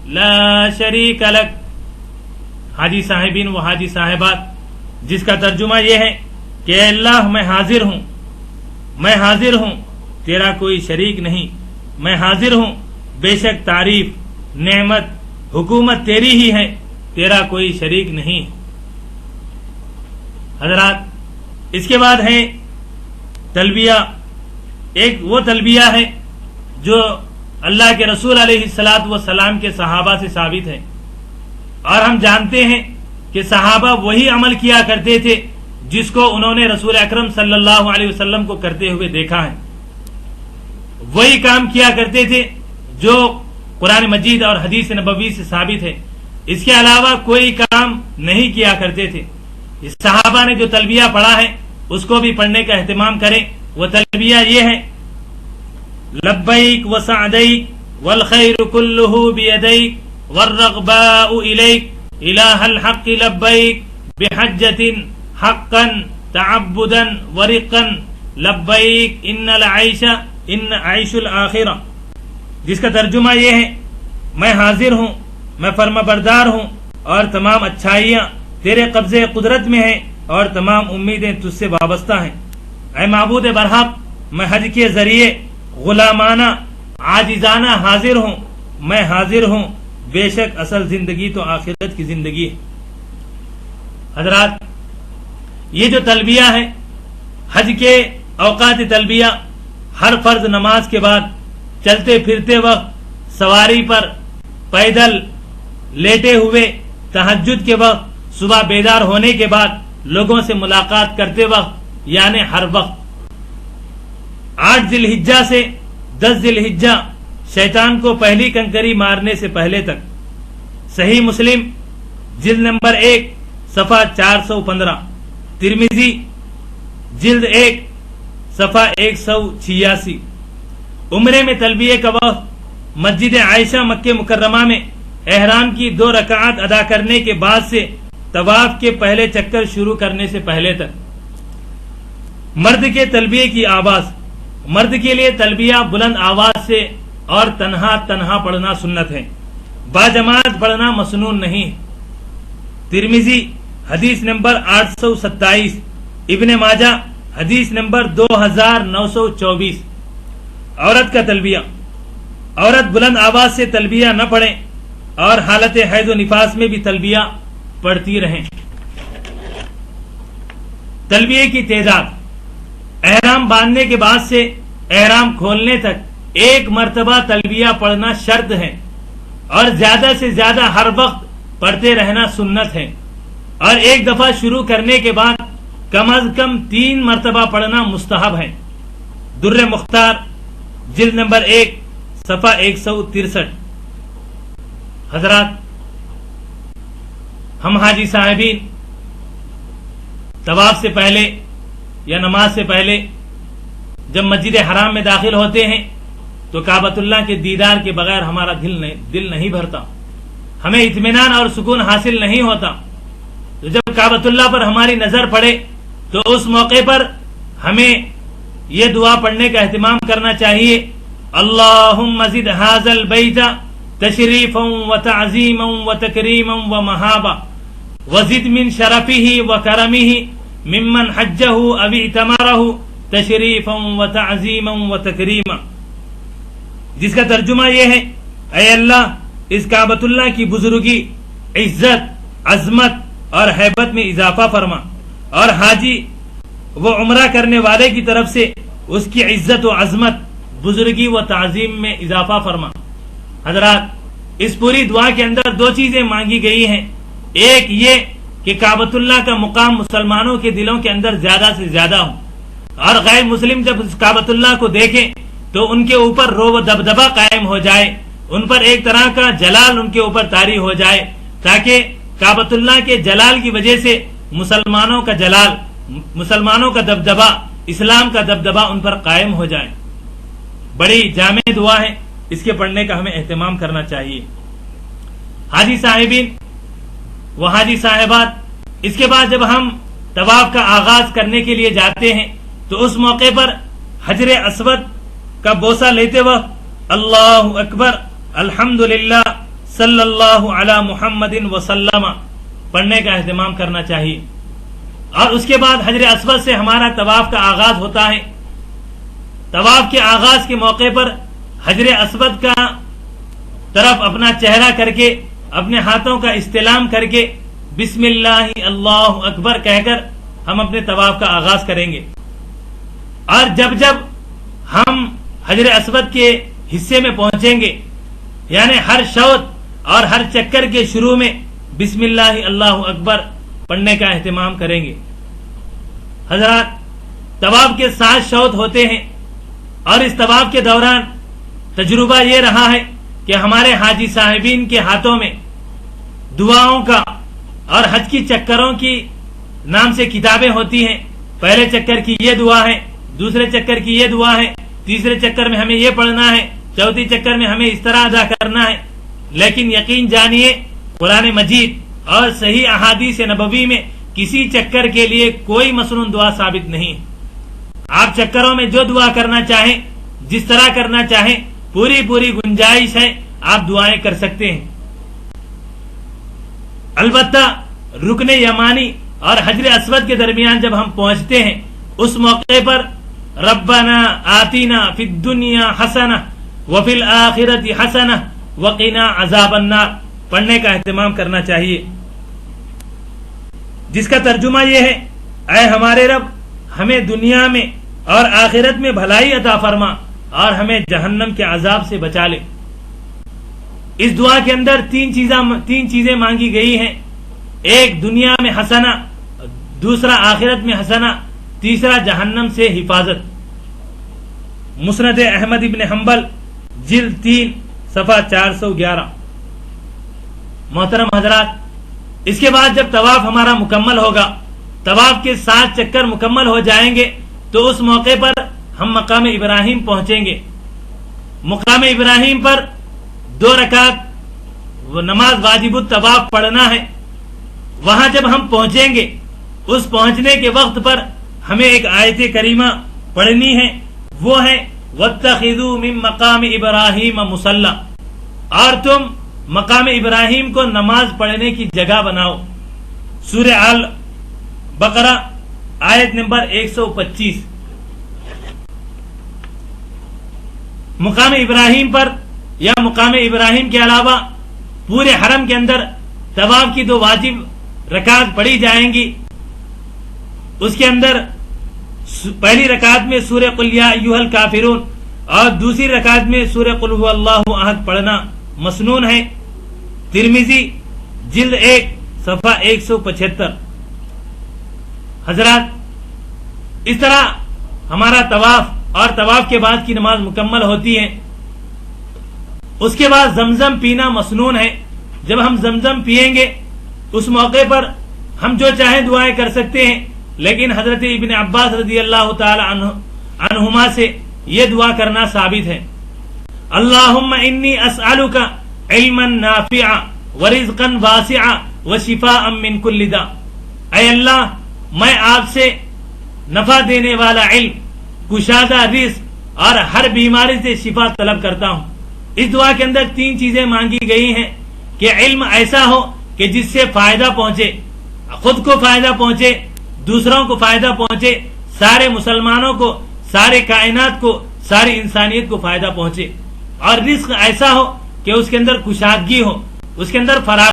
لا شریک لک. حاجی صاحبین و حاجی صاحبات، جس کا ترجمہ یہ ہے کہ اے اللہ میں حاضر ہوں، تیرا کوئی شریک نہیں. میں حاضر ہوں، بے شک تعریف، نعمت، حکومت تیری ہی ہے، تیرا کوئی شریک نہیں. حضرات، اس کے بعد ہے تلبیہ. ایک وہ تلبیہ ہے جو اللہ کے رسول علیہ الصلاۃ والسلام کے صحابہ سے ثابت ہے، اور ہم جانتے ہیں کہ صحابہ وہی عمل کیا کرتے تھے جس کو انہوں نے رسول اکرم صلی اللہ علیہ وسلم کو کرتے ہوئے دیکھا ہے. وہی کام کیا کرتے تھے جو قرآن مجید اور حدیث نبوی سے ثابت ہے. اس کے علاوہ کوئی کام نہیں کیا کرتے تھے. اس صحابہ نے جو تلبیہ پڑھا ہے اس کو بھی پڑھنے کا اہتمام کریں. وہ تلبیہ یہ ہے: لبیک وسعدیک والخیر کلہ بیدیک والرغباء الیک الہ الحق لبیک بحجۃ حقا تعبدا ورقا لبیک ان العیش ان عیش الآخرہ. جس کا ترجمہ یہ ہے: میں حاضر ہوں، میں فرما بردار ہوں، اور تمام اچھائیاں تیرے قبضے قدرت میں ہیں، اور تمام امیدیں تجھ سے وابستہ ہیں. اے معبود برحق، میں حج کے ذریعے غلامانہ عاجزانہ حاضر ہوں. میں حاضر ہوں، بے شک اصل زندگی تو آخرت کی زندگی ہے. حضرات، یہ جو تلبیہ ہے، حج کے اوقات تلبیہ ہر فرض نماز کے بعد، چلتے پھرتے وقت، سواری پر، پیدل، لیٹے ہوئے، تہجد کے وقت، صبح بیدار ہونے کے بعد، لوگوں سے ملاقات کرتے وقت، یعنی ہر وقت. 8 ذی الحجہ سے 10 ذی الحجہ، شیطان کو پہلی کنکری مارنے سے پہلے تک. صحیح مسلم جلد نمبر 1 صفحہ 415، ترمذی جلد 1 صفحہ 186. عمرے میں تلبیہ کا وقت مسجد عائشہ مکہ مکرمہ میں احرام کی 2 رکعات ادا کرنے کے بعد سے طواف کے پہلے چکر شروع کرنے سے پہلے تک. مرد کے تلبیہ کی آواز. مرد کے لیے تلبیہ بلند آواز سے اور تنہا پڑھنا سنت ہے، باجماعت پڑھنا مسنون نہیں. ترمذی حدیث نمبر 827، ابن ماجہ حدیث نمبر 2924. عورت کا تلبیہ. عورت بلند آواز سے تلبیہ نہ پڑھیں اور حالت حیض و نفاس میں بھی تلبیہ پڑھتی رہیں. تلبیہ کی تعداد. احرام باندھنے کے بعد سے احرام کھولنے تک 1 مرتبہ تلبیہ پڑھنا شرط ہے، اور زیادہ سے زیادہ ہر وقت پڑھتے رہنا سنت ہے، اور 1 دفعہ شروع کرنے کے بعد کم از کم 3 مرتبہ پڑھنا مستحب ہے. در مختار جلد نمبر 1 صفحہ 163. حضرات، ہم حاجی صاحبین طواف سے پہلے یا نماز سے پہلے جب مسجد حرام میں داخل ہوتے ہیں تو کعبۃ اللہ کے دیدار کے بغیر ہمارا دل نہیں بھرتا، ہمیں اطمینان اور سکون حاصل نہیں ہوتا. تو جب کعبۃ اللہ پر ہماری نظر پڑے تو اس موقع پر ہمیں یہ دعا پڑھنے کا اہتمام کرنا چاہیے: اللہم زد ھذا البیت تشریفا وتعظیما وتکریما ومہابا وزد من شرفہ وکرمہ ممن حجہ او اعتمرہ تشریفا وتعظیما وتکریما. جس کا ترجمہ یہ ہے: اے اللہ، اس کعبۃ اللہ کی بزرگی، عزت، عظمت اور ہیبت میں اضافہ فرما، اور حاجی وہ عمرہ کرنے والے کی طرف سے اس کی عزت و عظمت، بزرگی و تعظیم میں اضافہ فرما. حضرات، اس پوری دعا کے اندر 2 چیزیں مانگی گئی ہیں. ایک یہ کہ کعبۃ اللہ کا مقام مسلمانوں کے دلوں کے اندر زیادہ سے زیادہ ہو، اور غیر مسلم جب اس کعبۃ اللہ کو دیکھیں تو ان کے اوپر رو و دبدبہ قائم ہو جائے، ان پر ایک طرح کا جلال ان کے اوپر طاری ہو جائے، تاکہ کعبۃ اللہ کے جلال کی وجہ سے مسلمانوں کا جلال، مسلمانوں کا دبدبہ، اسلام کا دبدبہ ان پر قائم ہو جائے. بڑی جامع دعا ہے، اس کے پڑھنے کا ہمیں اہتمام کرنا چاہیے. حاجی صاحبین و حاجی صاحبات، اس کے بعد جب ہم طواف کا آغاز کرنے کے لیے جاتے ہیں تو اس موقع پر حجر اسود کا بوسہ لیتے وقت اللہ اکبر، الحمدللہ، صلی اللہ علی محمد وسلم پڑھنے کا اہتمام کرنا چاہیے. اور اس کے بعد حجر اسود سے ہمارا طواف کا آغاز ہوتا ہے. طواف کے آغاز کے موقع پر حجر اسود کا طرف اپنا چہرہ کر کے اپنے ہاتھوں کا استلام کر کے بسم اللہ اللہ اکبر کہہ کر ہم اپنے طواف کا آغاز کریں گے. اور جب جب ہم حجر اسود کے حصے میں پہنچیں گے یعنی ہر شوط اور ہر چکر کے شروع میں بسم اللہ اللہ اکبر پڑھنے کا اہتمام کریں گے. حضرات طواف کے 7 شوط ہوتے ہیں اور اس طواف کے دوران تجربہ یہ رہا ہے کہ ہمارے حاجی صاحبین کے ہاتھوں میں دعاؤں کا اور حج کی چکروں کی نام سے کتابیں ہوتی ہیں. پہلے چکر کی یہ دعا ہے, دوسرے چکر کی یہ دعا ہے, تیسرے چکر میں ہمیں یہ پڑھنا ہے, چوتھی چکر میں ہمیں اس طرح ادا کرنا ہے. لیکن یقین جانیے قرآن مجید اور صحیح احادیث نبوی میں کسی چکر کے لیے کوئی مسنون دعا ثابت نہیں. آپ چکروں میں جو دعا کرنا چاہیں, جس طرح کرنا چاہیں, پوری گنجائش ہے, آپ دعائیں کر سکتے ہیں. البتہ رکن یمانی اور حجر اسود کے درمیان جب ہم پہنچتے ہیں اس موقع پر ربنا آتینا فی الدنیا حسنہ وفی الآخرۃ حسنہ وقنا عذاب النار پڑھنے کا اہتمام کرنا چاہیے, جس کا ترجمہ یہ ہے اے ہمارے رب ہمیں دنیا میں اور آخرت میں بھلائی عطا فرما اور ہمیں جہنم کے عذاب سے بچا لے. اس دعا کے اندر 3 چیزیں مانگی گئی ہیں. ایک دنیا میں حسنہ, دوسرا آخرت میں حسنہ, تیسرا جہنم سے حفاظت. مسند احمد ابن حنبل جلد 3 صفحہ 411. محترم حضرات, اس کے بعد جب طواف ہمارا مکمل ہوگا, طواف کے 7 چکر مکمل ہو جائیں گے تو اس موقع پر ہم مقام ابراہیم پہنچیں گے. مقام ابراہیم پر 2 رکعت نماز واجب الطواف پڑھنا ہے. وہاں جب ہم پہنچیں گے اس پہنچنے کے وقت پر ہمیں ایک آیت کریمہ پڑھنی ہے, وہ ہے وَاتَّخِذُوا مِن مَقَامِ إِبْرَاهِيمَ مُصَلًّى, اور تم مقام ابراہیم کو نماز پڑھنے کی جگہ بناؤ. سورہ آل بقرہ آیت نمبر 125. مقام ابراہیم پر یا مقام ابراہیم کے علاوہ پورے حرم کے اندر طواف کی 2 واجب رکعت پڑھی جائیں گی. اس کے اندر پہلی رکعت میں سورہ قل یا ایھا الکافرون اور دوسری رکعت میں سورہ قل ھو اللہ احد پڑھنا مسنون ہے. ترمذی جلد 1 صفحہ 175. حضرات اس طرح ہمارا طواف اور طواف کے بعد کی نماز مکمل ہوتی ہے. اس کے بعد زمزم پینا مسنون ہے. جب ہم زمزم پیئیں گے اس موقع پر ہم جو چاہیں دعائیں کر سکتے ہیں, لیکن حضرت ابن عباس رضی اللہ تعالی عنہما سے یہ دعا کرنا ثابت ہے. اللہم انی اسألک علما نافعا ورزقا واسعا وشفاء من کل داء. اے اللہ میں آپ سے نفع دینے والا علم, کشادہ رزق اور ہر بیماری سے شفا طلب کرتا ہوں. اس دعا کے اندر 3 چیزیں مانگی گئی ہیں کہ علم ایسا ہو کہ جس سے فائدہ پہنچے, خود کو فائدہ پہنچے, دوسروں کو فائدہ پہنچے, سارے مسلمانوں کو, سارے کائنات کو, ساری انسانیت کو فائدہ پہنچے. اور رزق ایسا ہو کہ اس کے اندر کشادگی ہو, اس کے اندر فراغ